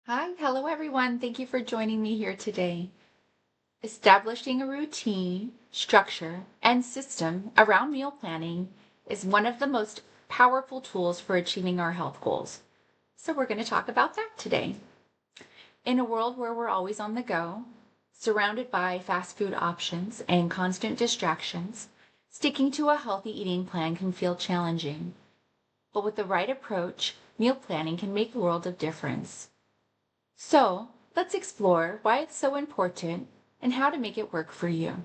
Hi, hello everyone. Thank you for joining me here today. Establishing a routine, structure, and system around meal planning is one of the most powerful tools for achieving our health goals. So we're going to talk about that today. In a world where we're always on the go, surrounded by fast food options and constant distractions, sticking to a healthy eating plan can feel challenging. But with the right approach, meal planning can make a world of difference. So, let's explore why it's so important and how to make it work for you.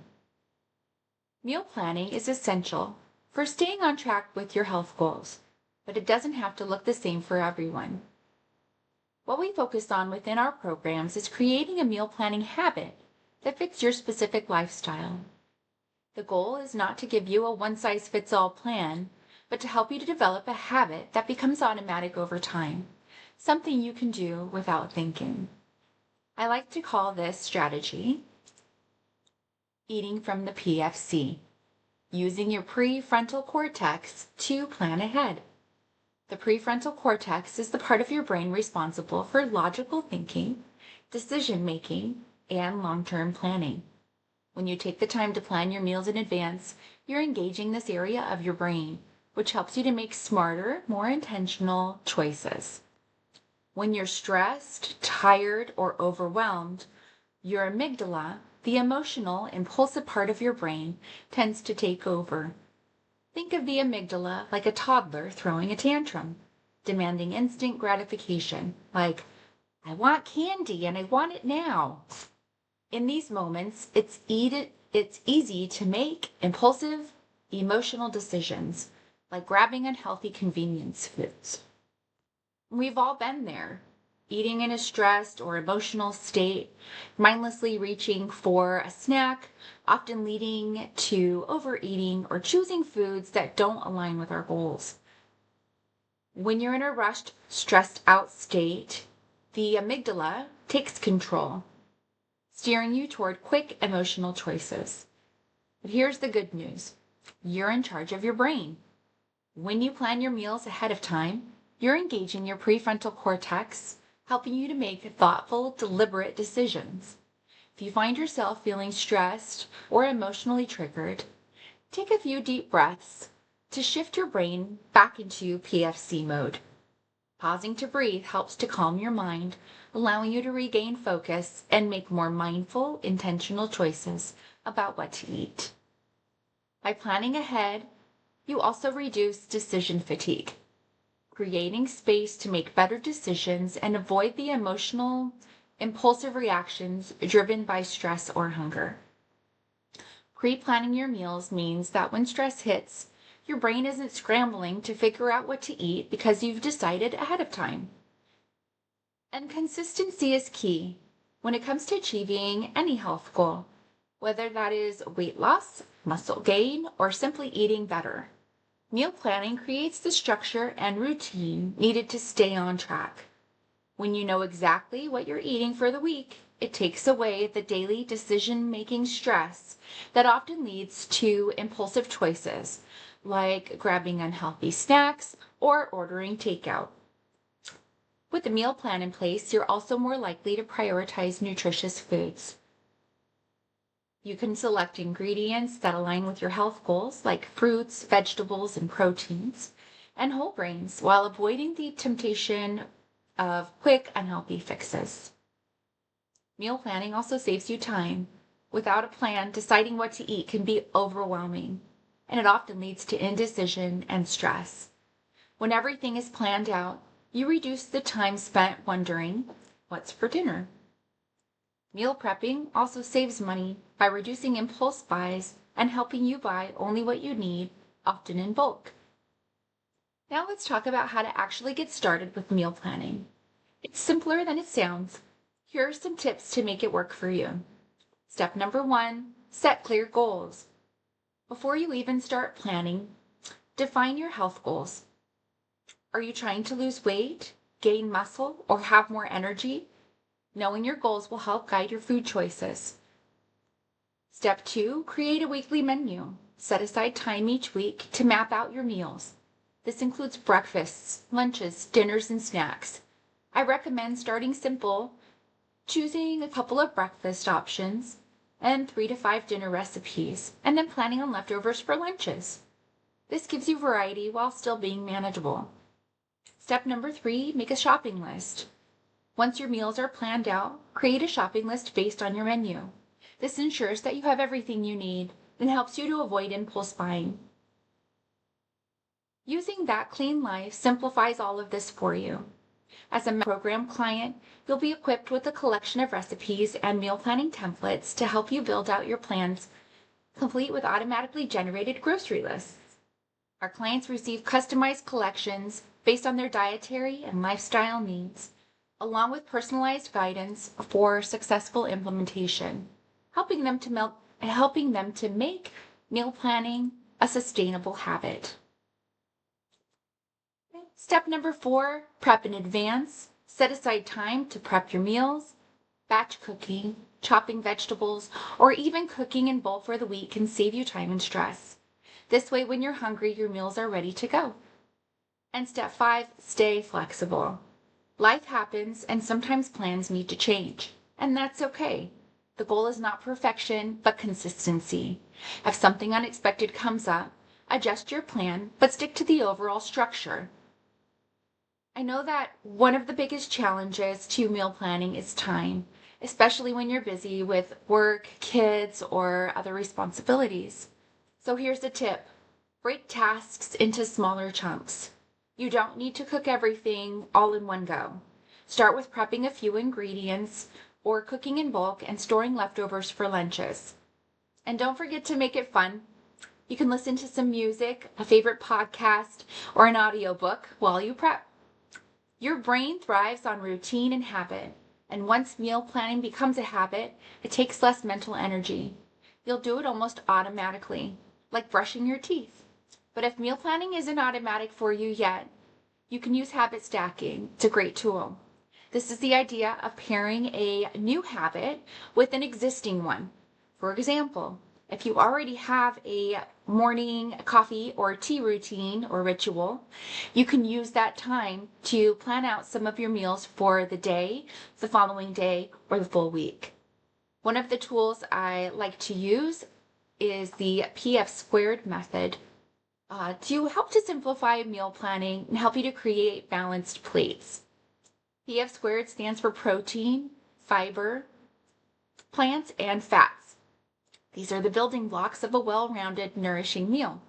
Meal planning is essential for staying on track with your health goals, but it doesn't have to look the same for everyone. What we focus on within our programs is creating a meal planning habit that fits your specific lifestyle. The goal is not to give you a one-size-fits-all plan, but to help you to develop a habit that becomes automatic over time, something you can do without thinking. I like to call this strategy eating from the PFC, using your prefrontal cortex to plan ahead. The prefrontal cortex is the part of your brain responsible for logical thinking, decision making, and long-term planning. When you take the time to plan your meals in advance, you're engaging this area of your brain, which helps you to make smarter, more intentional choices. When you're stressed, tired, or overwhelmed, your amygdala, the emotional, impulsive part of your brain, tends to take over. Think of the amygdala like a toddler throwing a tantrum, demanding instant gratification, like, I want candy and I want it now. In these moments, it's easy to make impulsive, emotional decisions, like grabbing unhealthy convenience foods. We've all been there, eating in a stressed or emotional state, mindlessly reaching for a snack, often leading to overeating or choosing foods that don't align with our goals. When you're in a rushed, stressed out state, the amygdala takes control, steering you toward quick emotional choices. But here's the good news. You're in charge of your brain. When you plan your meals ahead of time, you're engaging your prefrontal cortex, helping you to make thoughtful, deliberate decisions. If you find yourself feeling stressed or emotionally triggered, take a few deep breaths to shift your brain back into PFC mode. Pausing to breathe helps to calm your mind, allowing you to regain focus and make more mindful, intentional choices about what to eat. By planning ahead, you also reduce decision fatigue, creating space to make better decisions and avoid the emotional, impulsive reactions driven by stress or hunger. Pre-planning your meals means that when stress hits, your brain isn't scrambling to figure out what to eat because you've decided ahead of time. And consistency is key when it comes to achieving any health goal, whether that is weight loss, muscle gain, or simply eating better. Meal planning creates the structure and routine needed to stay on track. When you know exactly what you're eating for the week, it takes away the daily decision-making stress that often leads to impulsive choices, like grabbing unhealthy snacks or ordering takeout. With a meal plan in place, you're also more likely to prioritize nutritious foods. You can select ingredients that align with your health goals, like fruits, vegetables, and proteins, and whole grains, while avoiding the temptation of quick, unhealthy fixes. Meal planning also saves you time. Without a plan, deciding what to eat can be overwhelming, and it often leads to indecision and stress. When everything is planned out, you reduce the time spent wondering, what's for dinner? Meal prepping also saves money by reducing impulse buys and helping you buy only what you need, often in bulk. Now let's talk about how to actually get started with meal planning. It's simpler than it sounds. Here are some tips to make it work for you. Step number 1, set clear goals. Before you even start planning, define your health goals. Are you trying to lose weight, gain muscle, or have more energy? Knowing your goals will help guide your food choices. Step 2, create a weekly menu. Set aside time each week to map out your meals. This includes breakfasts, lunches, dinners, and snacks. I recommend starting simple, choosing a couple of breakfast options and 3 to 5 dinner recipes, and then planning on leftovers for lunches. This gives you variety while still being manageable. Step number 3, make a shopping list. Once your meals are planned out, create a shopping list based on your menu. This ensures that you have everything you need and helps you to avoid impulse buying. Using That Clean Life simplifies all of this for you. As a program client, you'll be equipped with a collection of recipes and meal planning templates to help you build out your plans, complete with automatically generated grocery lists. Our clients receive customized collections based on their dietary and lifestyle needs, along with personalized guidance for successful implementation, helping them to make meal planning a sustainable habit. Step number 4, prep in advance. Set aside time to prep your meals. Batch cooking, chopping vegetables, or even cooking in bulk for the week can save you time and stress. This way, when you're hungry, your meals are ready to go. And step 5, stay flexible. Life happens and sometimes plans need to change, and that's okay. The goal is not perfection, but consistency. If something unexpected comes up, adjust your plan, but stick to the overall structure. I know that one of the biggest challenges to meal planning is time, especially when you're busy with work, kids, or other responsibilities. So here's a tip. Break tasks into smaller chunks. You don't need to cook everything all in one go. Start with prepping a few ingredients or cooking in bulk and storing leftovers for lunches. And don't forget to make it fun. You can listen to some music, a favorite podcast, or an audiobook while you prep. Your brain thrives on routine and habit, and once meal planning becomes a habit, it takes less mental energy. You'll do it almost automatically, like brushing your teeth. But if meal planning isn't automatic for you yet, you can use habit stacking. It's a great tool. This is the idea of pairing a new habit with an existing one. For example, if you already have a morning coffee or tea routine or ritual, you can use that time to plan out some of your meals for the day, the following day, or the full week. One of the tools I like to use is the PF squared method to help to simplify meal planning and help you to create balanced plates. PF squared stands for protein, fiber, plants, and fats. These are the building blocks of a well-rounded, nourishing meal.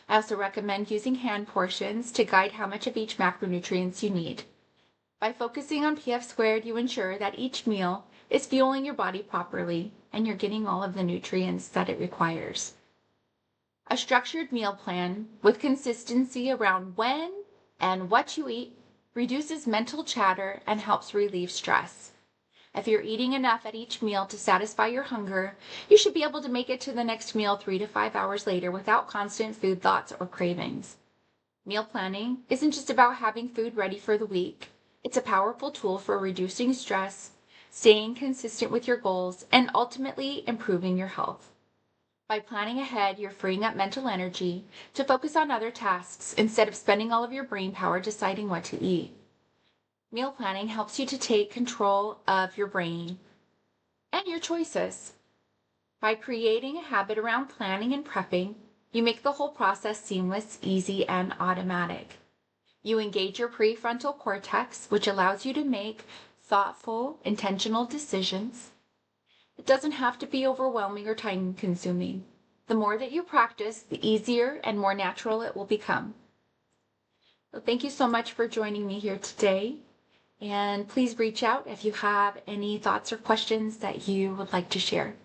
I also recommend using hand portions to guide how much of each macronutrients you need. By focusing on PF squared, you ensure that each meal is fueling your body properly and you're getting all of the nutrients that it requires. A structured meal plan with consistency around when and what you eat reduces mental chatter and helps relieve stress. If you're eating enough at each meal to satisfy your hunger, you should be able to make it to the next meal 3 to 5 hours later without constant food thoughts or cravings. Meal planning isn't just about having food ready for the week. It's a powerful tool for reducing stress, staying consistent with your goals, and ultimately improving your health. By planning ahead, you're freeing up mental energy to focus on other tasks instead of spending all of your brain power deciding what to eat. Meal planning helps you to take control of your brain and your choices. By creating a habit around planning and prepping, you make the whole process seamless, easy, and automatic. You engage your prefrontal cortex, which allows you to make thoughtful, intentional decisions. It doesn't have to be overwhelming or time-consuming. The more that you practice, the easier and more natural it will become. So thank you so much for joining me here today. And please reach out if you have any thoughts or questions that you would like to share.